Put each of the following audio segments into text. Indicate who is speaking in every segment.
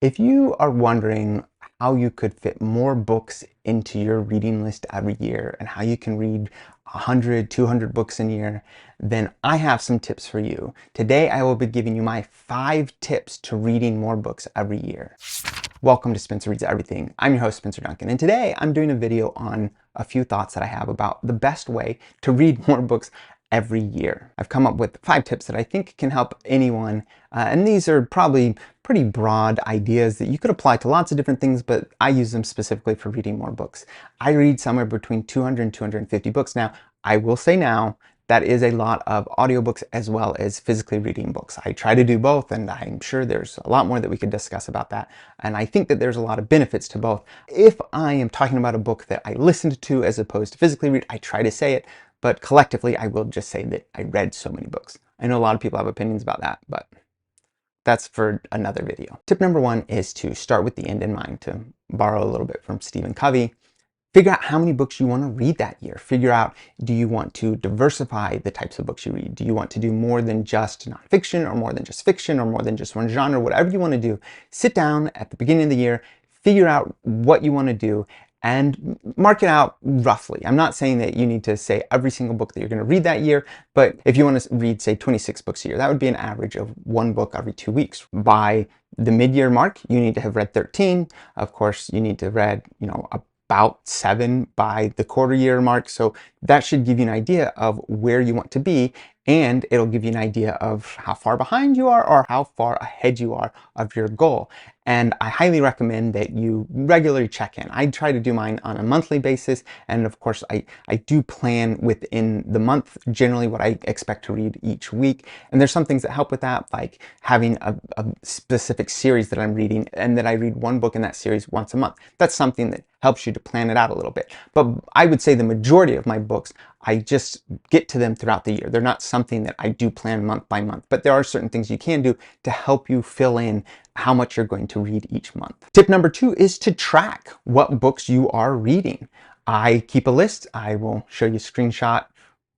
Speaker 1: If you are wondering how you could fit more books into your reading list every year and how you can read 100, 200 books in a year, then I have some tips for you. Today, I will be giving you my 5 tips to reading more books every year. Welcome to Spencer Reads Everything. I'm your host, Spencer Duncan, and today I'm doing a video on a few thoughts that I have about the best way to read more books every year. I've come up with 5 tips that I think can help anyone, and these are probably pretty broad ideas that you could apply to lots of different things, but I use them specifically for reading more books. I read somewhere between 200 and 250 books now. I will say now, that is a lot of audiobooks as well as physically reading books. I try to do both, and I'm sure there's a lot more that we could discuss about that. And I think that there's a lot of benefits to both. If I am talking about a book that I listened to as opposed to physically read, I try to say it, but collectively, I will just say that I read so many books. I know a lot of people have opinions about that, but that's for another video. Tip number 1 is to start with the end in mind, to borrow a little bit from Stephen Covey. Figure out how many books you want to read that year. Figure out, do you want to diversify the types of books you read? Do you want to do more than just nonfiction, or more than just fiction, or more than just one genre? Whatever you want to do, sit down at the beginning of the year, figure out what you want to do, and mark it out roughly. I'm not saying that you need to say every single book that you're going to read that year, but if you want to read, say, 26 books a year, that would be an average of 1 book every 2 weeks. By the mid-year mark, you need to have read 13. Of course, you need to have read, about 7 by the quarter year mark. So that should give you an idea of where you want to be, and it'll give you an idea of how far behind you are or how far ahead you are of your goal. And I highly recommend that you regularly check in. I try to do mine on a monthly basis, and of course I do plan within the month generally what I expect to read each week. And there's some things that help with that, like having a specific series that I'm reading and that I read 1 book in that series once a month. That's something that helps you to plan it out a little bit. But I would say the majority of my books, I just get to them throughout the year. They're not something that I do plan month by month, but there are certain things you can do to help you fill in how much you're going to read each month. Tip number 2 is to track what books you are reading. I keep a list. I will show you a screenshot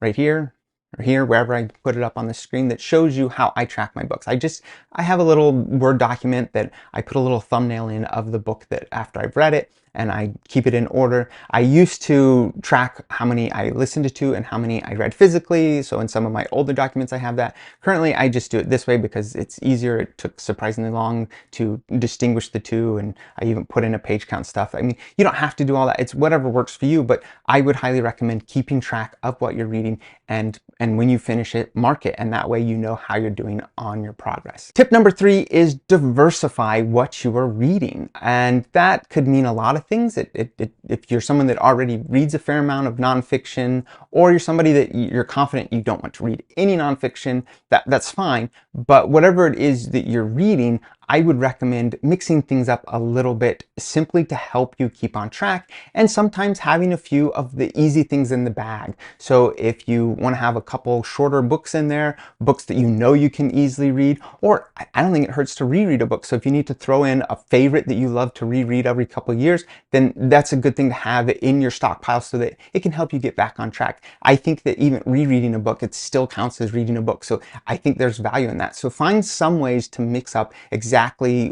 Speaker 1: right here or here, wherever I put it up on the screen, that shows you how I track my books. I have a little Word document that I put a little thumbnail in of the book that after I've read it, and I keep it in order. I used to track how many I listened to and how many I read physically. So in some of my older documents, I have that. Currently, I just do it this way because it's easier. It took surprisingly long to distinguish the two, and I even put in a page count stuff. I mean, you don't have to do all that. It's whatever works for you, but I would highly recommend keeping track of what you're reading, and when you finish it, mark it, and that way you know how you're doing on your progress. Tip number 3 is diversify what you are reading, and that could mean a lot of things. If you're someone that already reads a fair amount of nonfiction, or you're somebody that you're confident you don't want to read any nonfiction, that's fine. But whatever it is that you're reading, I would recommend mixing things up a little bit, simply to help you keep on track, and sometimes having a few of the easy things in the bag. So if you want to have a couple shorter books in there, books that you know you can easily read, or I don't think it hurts to reread a book. So if you need to throw in a favorite that you love to reread every couple of years, then that's a good thing to have in your stockpile so that it can help you get back on track. I think that even rereading a book, it still counts as reading a book. So I think there's value in that. So find some ways to mix up exactly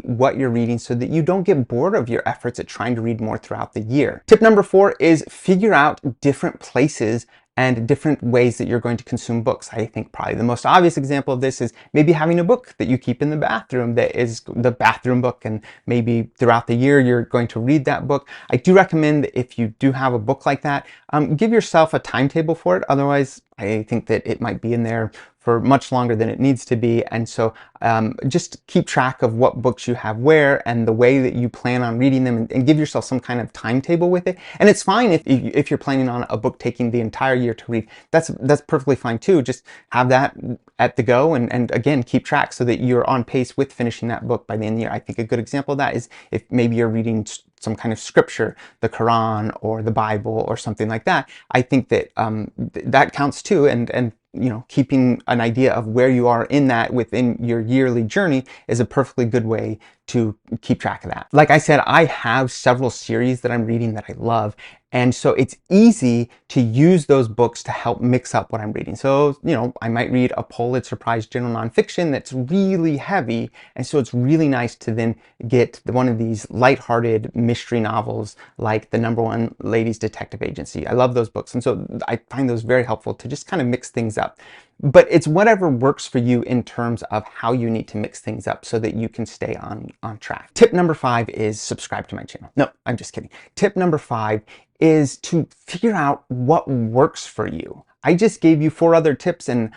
Speaker 1: what you're reading so that you don't get bored of your efforts at trying to read more throughout the year. Tip number 4 is figure out different places and different ways that you're going to consume books. I think probably the most obvious example of this is maybe having a book that you keep in the bathroom that is the bathroom book, and maybe throughout the year you're going to read that book. I do recommend that if you do have a book like that, give yourself a timetable for it. Otherwise, I think that it might be in there for much longer than it needs to be. And so just keep track of what books you have where and the way that you plan on reading them, and give yourself some kind of timetable with it. And it's fine if you're planning on a book taking the entire year to read. That's perfectly fine too. Just have that at the go, and again, keep track so that you're on pace with finishing that book by the end of the year. I think a good example of that is if maybe you're reading some kind of scripture, the Quran or the Bible or something like that. I think that that counts too, and keeping an idea of where you are in that within your yearly journey is a perfectly good way to keep track of that. Like I said, I have several series that I'm reading that I love. And so it's easy to use those books to help mix up what I'm reading. So, I might read a Pulitzer Prize general nonfiction that's really heavy. And so it's really nice to then get one of these lighthearted mystery novels like The Number One Ladies Detective Agency. I love those books. And so I find those very helpful to just kind of mix things up. But it's whatever works for you in terms of how you need to mix things up so that you can stay on track. Tip number 5 is subscribe to my channel. No, I'm just kidding. Tip number 5 is to figure out what works for you. I just gave you 4 other tips, and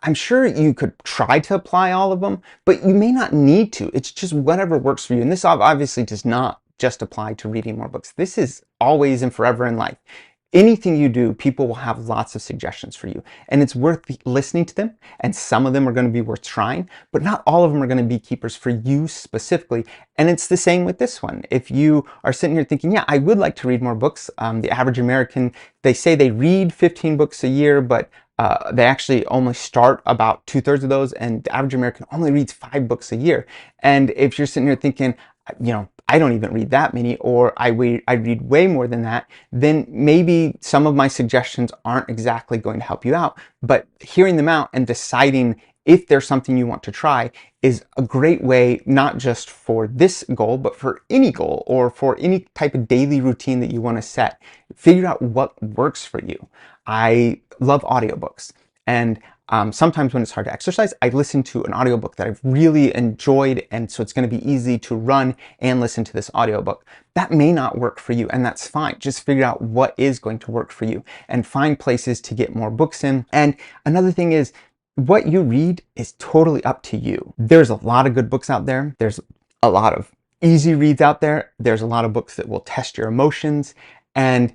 Speaker 1: I'm sure you could try to apply all of them, but you may not need to. It's just whatever works for you. And this obviously does not just apply to reading more books. This is always and forever in life. Anything you do, people will have lots of suggestions for you, and it's worth listening to them, and some of them are going to be worth trying, but not all of them are going to be keepers for you specifically. And it's the same with this one. If you are sitting here thinking, yeah, I would like to read more books, the average American, they say they read 15 books a year, but they actually only start about 2/3 of those, and the average American only reads 5 books a year. And if you're sitting here thinking, I don't even read that many, or I read way more than that, then maybe some of my suggestions aren't exactly going to help you out. But hearing them out and deciding if there's something you want to try is a great way, not just for this goal, but for any goal or for any type of daily routine that you want to set. Figure out what works for you. I love audiobooks, and sometimes when it's hard to exercise, I listen to an audiobook that I've really enjoyed, and so it's going to be easy to run and listen to this audiobook. That may not work for you, and that's fine. Just figure out what is going to work for you and find places to get more books in. And another thing is, what you read is totally up to you. There's a lot of good books out there. There's a lot of easy reads out there. There's a lot of books that will test your emotions, and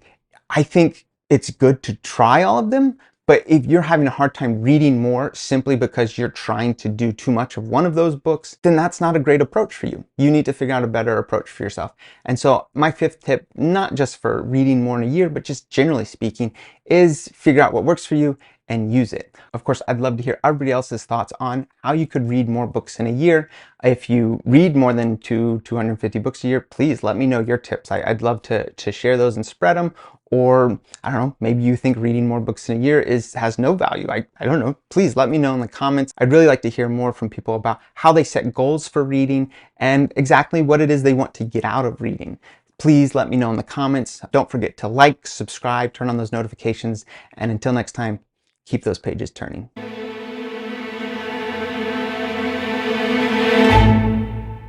Speaker 1: I think it's good to try all of them. But if you're having a hard time reading more simply because you're trying to do too much of one of those books, then that's not a great approach for you. You need to figure out a better approach for yourself. And so my 5th tip, not just for reading more in a year, but just generally speaking, is figure out what works for you and use it. Of course, I'd love to hear everybody else's thoughts on how you could read more books in a year. If you read more than 250 books a year, please let me know your tips. I'd love to share those and spread them. Or, I don't know, maybe you think reading more books in a year has no value. I don't know. Please let me know in the comments. I'd really like to hear more from people about how they set goals for reading and exactly what it is they want to get out of reading. Please let me know in the comments. Don't forget to like, subscribe, turn on those notifications, and until next time, keep those pages turning.